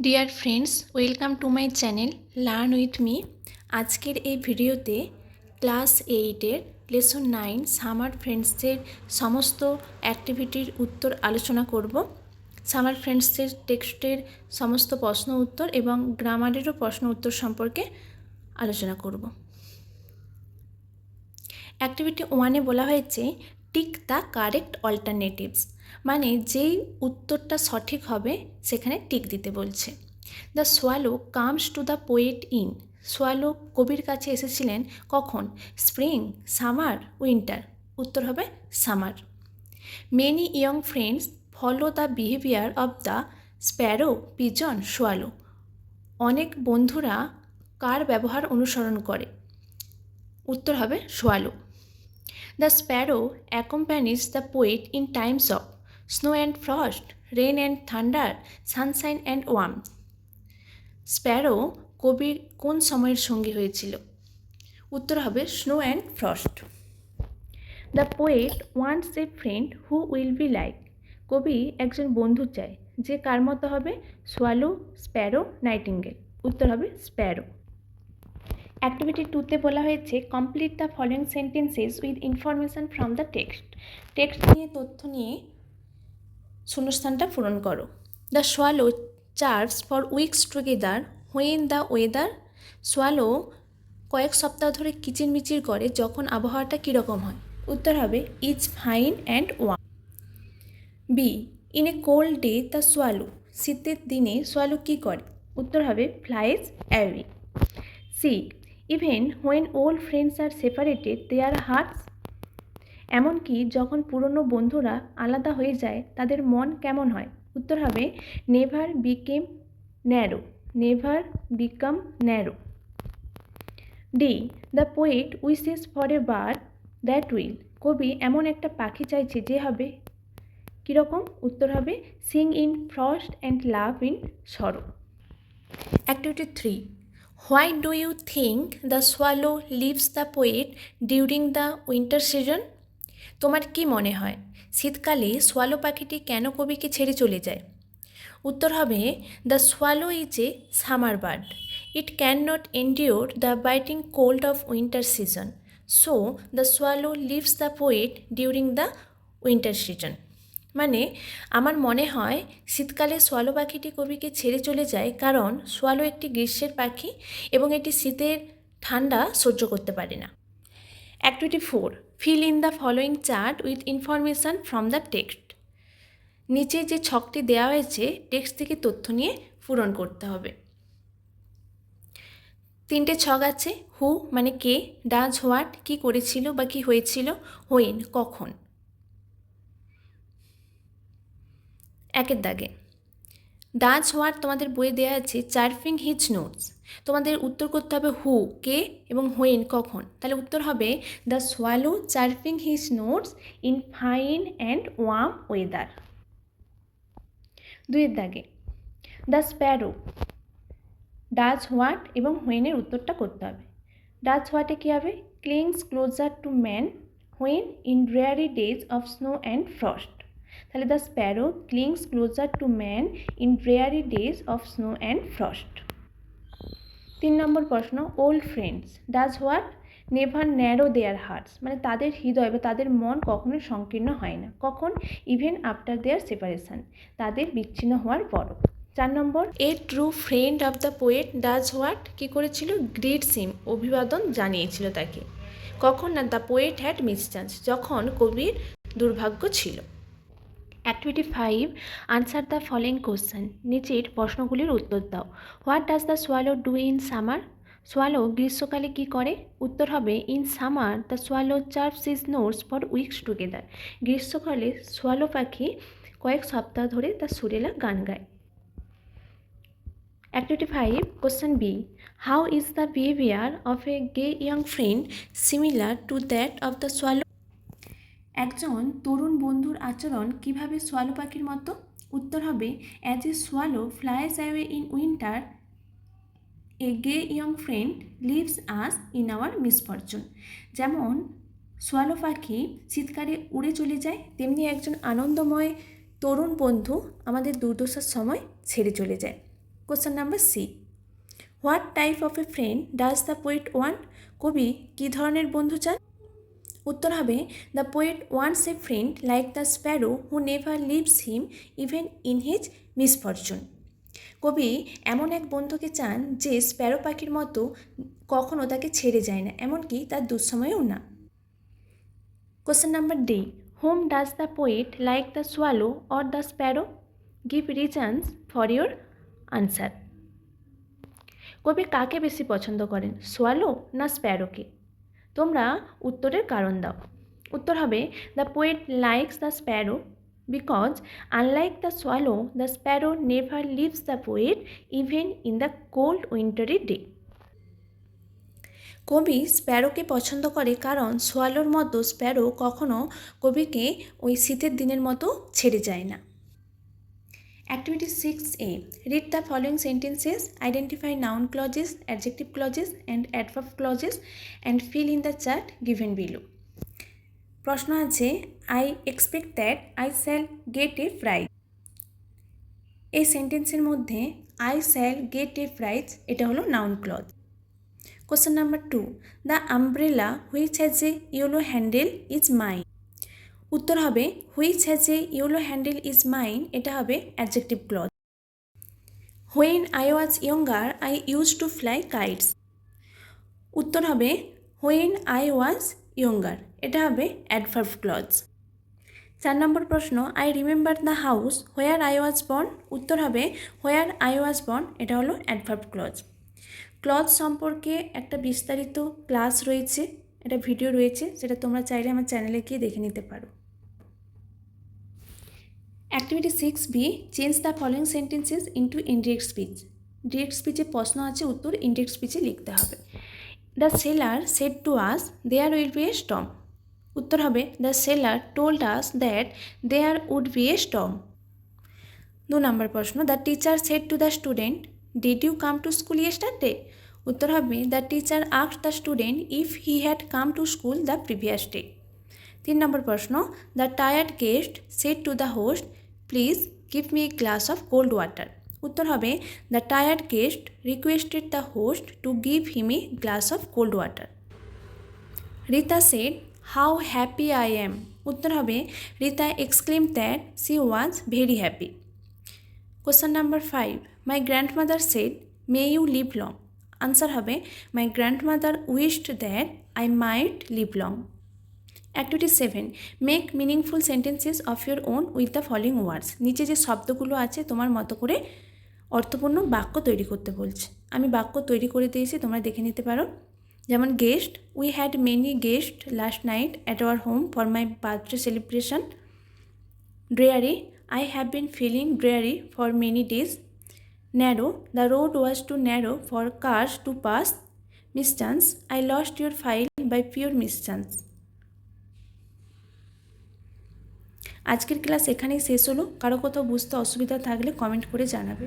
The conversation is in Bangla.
Dear friends, welcome to my channel learn with me. আজকের এই ভিডিওতে ক্লাস 8-এর লেসন 9 সামার ফ্রেন্ডসের সমস্ত অ্যাক্টিভিটির উত্তর আলোচনা করব। সামার ফ্রেন্ডসের টেক্সটের সমস্ত প্রশ্ন উত্তর এবং গ্রামারেরও প্রশ্ন উত্তর সম্পর্কে আলোচনা করব। অ্যাক্টিভিটি 1-এ বলা হয়েছে টিক দ্য কারেক্ট অল্টারনেটিভস, মানে যেই উত্তরটা সঠিক হবে সেখানে টিক দিতে বলছে। The swallow comes to the poet in, swallow কবির কাছে এসেছিলেন কখন? Spring, summer, winter. উত্তর হবে summer. Many young friends follow the behaviour of the sparrow, pigeon, swallow. অনেক বন্ধুরা কার ব্যবহার অনুসরণ করে? উত্তর হবে swallow. The sparrow accompanies the poet in times of snow and frost, rain and thunder, sunshine and warmth. Sparrow কবির কোন সময়ের সঙ্গী হয়েছিল? উত্তর হবে snow and frost. The poet wants a friend who will be like, কবি একজন বন্ধু চায় যে কার মতো হবে? Swallow, sparrow, nightingale. উত্তর হবে স্প্যারো। অ্যাক্টিভিটি 2-তে বলা হয়েছে complete the following sentences with information from the text. Text নিয়ে তথ্য নিয়ে শূন্যস্থানটা পূরণ করো। The swallow chirps for weeks together when the weather, swallow কয়েক সপ্তাহ ধরে কিচিরমিচির করে যখন আবহাওয়াটা কীরকম হয়? উত্তর হবে is fine and warm. B, in a cold day the swallow, শীতের দিনে সোয়ালো কী করে? উত্তর হবে flies away. C, even when old friends are separated their hearts, এমনকি যখন পুরনো বন্ধুরা আলাদা হয়ে যায় তাদের মন কেমন হয়? উত্তর হবে never became narrow, never become narrow. D, the poet wishes for a bird that will, কবি এমন একটা পাখি চাইছে যে হবে কীরকম? উত্তর হবে sing in frost and love in sorrow. Activity 3, why do you think the swallow leaves the poet during the winter season? তোমার কি মনে হয় শীতকালে সোয়ালো পাখিটি কেন কবিকে ছেড়ে চলে যায়? উত্তর হবে the swallow is a summer bird, it can not endure the biting cold of winter season, so the swallow leaves the poet during the winter season. মানে আমার মনে হয় শীতকালে সোয়ালো পাখিটি কবিকে ছেড়ে চলে যায় কারণ সোয়ালো একটি গ্রীষ্মের পাখি এবং এটি শীতের ঠান্ডা সহ্য করতে পারে না। Activity 4, fill in the following chart with information from the text. নিচে যে ছকটি দেওয়া হয়েছে টেক্সট থেকে তথ্য নিয়ে পূরণ করতে হবে। 3টে ছক আছে। হু মানে কে, ডাজ হোয়াট কী করেছিল বা কী হয়েছিল, হোয়েন কখন। 1-এর দাগে ডাজ হোয়াট তোমাদের বইয়ে দেওয়া আছে চার্ফিং হিজ নোটস, তোমাদের উত্তর করতে হবে হু কে এবং হোয়েন কখন। তাহলে উত্তর হবে the swallow chirping his notes in fine and warm weather. 2-এর দাগে দ্য স্প্যারো ডাজ হোয়াট এবং হোয়েনের উত্তরটা করতে হবে। ডাজ হোয়াটে কী হবে? Clings closer to man when in dreary days of snow and frost. তাহলে the sparrow clings closer to man in dreary days of snow and frost. 3 number প্রশ্ন, old friends does what never narrow their hearts, মানে তাদের হৃদয় বা তাদের মন কখনোই সংকীর্ণ হয় না। কখন? ইভেন আফটার দেয়ার সেপারেশন, তাদের বিচ্ছিন্ন হওয়ার পরও। 4 number, a true friend of the poet does what, কী করেছিল? গ্রিটস হিম, অভিবাদন জানিয়েছিল তাকে। কখন? না দ্য পোয়েট হ্যাড মিসচান্স, যখন কবির দুর্ভাগ্য ছিল। Activity 5, answer the following question, নিচের প্রশ্নগুলির উত্তর দাও। What does the swallow do in summer, swallow গ্রীষ্মকালে কী করে? উত্তর হবে in summer the swallow chirps his notes for weeks together, গ্রীষ্মকালে সোয়ালো পাখি কয়েক সপ্তাহ ধরে তার সুরেলা গান গায়। Activity 5, question B, how is the behaviour of a gay young friend similar to that of the swallow, একজন তরুণ বন্ধুর আচরণ কিভাবে সোয়ালো পাখির মতো? উত্তর হবে as a swallow flies away in winter a gay young friend leaves us in our misfortune, যেমন সোয়ালো পাখি শীতকালে উড়ে চলে যায় তেমনি একজন আনন্দময় তরুণ বন্ধু আমাদের দুর্দশার সময় ছেড়ে চলে যায়। Question number C, what type of a friend does the poet want? কবি কী ধরনের বন্ধু চান? উত্তর হবে, the poet wants a friend like the sparrow who never leaves him even in his misfortune. কবি এমন এক বন্ধুকে চান যে স্প্যারো পাখির মতো কখনো তাকে ছেড়ে যায় না, এমনকি তার দুঃসময়েও না। Question number D, home does the poet like the swallow or the Sparrow? Give reasons for your answer. কবি কাকে বেশি পছন্দ করেন, সোয়ালো না স্প্যারোকে? তোমরা উত্তরের কারণ দাও। উত্তর হবে, the poet likes the sparrow because unlike the swallow the sparrow never leaves the poet even in the cold wintry day. কবি স্প্যারোকে পছন্দ করে কারণ সোয়ালোর মতো স্প্যারো কখনো কবিকে ওই শীতের দিনের মতো ছেড়ে যায় না। Activity 6A. Read the following sentences, identify noun clauses, adjective clauses and adverb clauses and fill in the chart given below. প্রশ্ন আছে, I expect that I shall get a prize. এই সেন্টেন্সের মধ্যে I shall get a prize এটা হলো noun clause. Question number 2. The umbrella which has a yellow handle is mine. উত্তর হবে, which has a yellow handle is mine এটা হবে adjective clause. When I was younger I use to fly kites. উত্তর হবে, হোয়েন আই ওয়াজ ইয়ঙ্গার এটা হবে অ্যাডভার্ব ক্লজ। 4 নম্বর প্রশ্ন, I remember the house where I was born. উত্তর হবে, হোয়ার আই ওয়াজ বর্ন এটা হলো অ্যাডভার্ব ক্লজ। ক্লজ সম্পর্কে একটা বিস্তারিত ক্লাস রয়েছে, এটা ভিডিও রয়েছে, সেটা তোমরা চাইলে আমার চ্যানেলে গিয়ে দেখে নিতে পারো। Activity 6B, change the following sentences into indirect speech. Direct স্পিচে প্রশ্ন আছে, উত্তর ইনডিরেক্ট স্পিচে লিখতে হবে। The sailor said to us there will be a storm. উত্তর হবে, the sailor told us that there would be a storm. 2 number প্রশ্ন, the teacher said to the student did you come to school yesterday. উত্তর হবে, the teacher asked the student if he had come to school the previous day. 3 number প্রশ্ন, the tired guest said to the host please give me a glass of cold water. উত্তর হবে, the tired guest requested the host to give him a glass of cold water. Rita said how happy I am. উত্তর হবে, Rita exclaim that she was very happy. Question number 5, my grandmother said may you live long. Answer হবে, my grandmother wished that I mite live long. Activity 7, make meaningful sentences of your own with the following words. নিচে যে শব্দগুলো আছে তোমার মতো করে অর্থপূর্ণ বাক্য তৈরি করতে বলছে। আমি বাক্য তৈরি করে দিয়েছি, তোমরা দেখে নিতে পারো। যেমন guest, we had many guests last night at our home for my birthday celebration. Dreary, I have been feeling dreary for many days. Narrow, the road was too narrow for cars to pass. Mischance, I lost your file by pure mischance. আজকের ক্লাস এখানেই শেষ হলো। কারো কোথাও বুঝতে অসুবিধা থাকলে কমেন্ট করে জানাবে।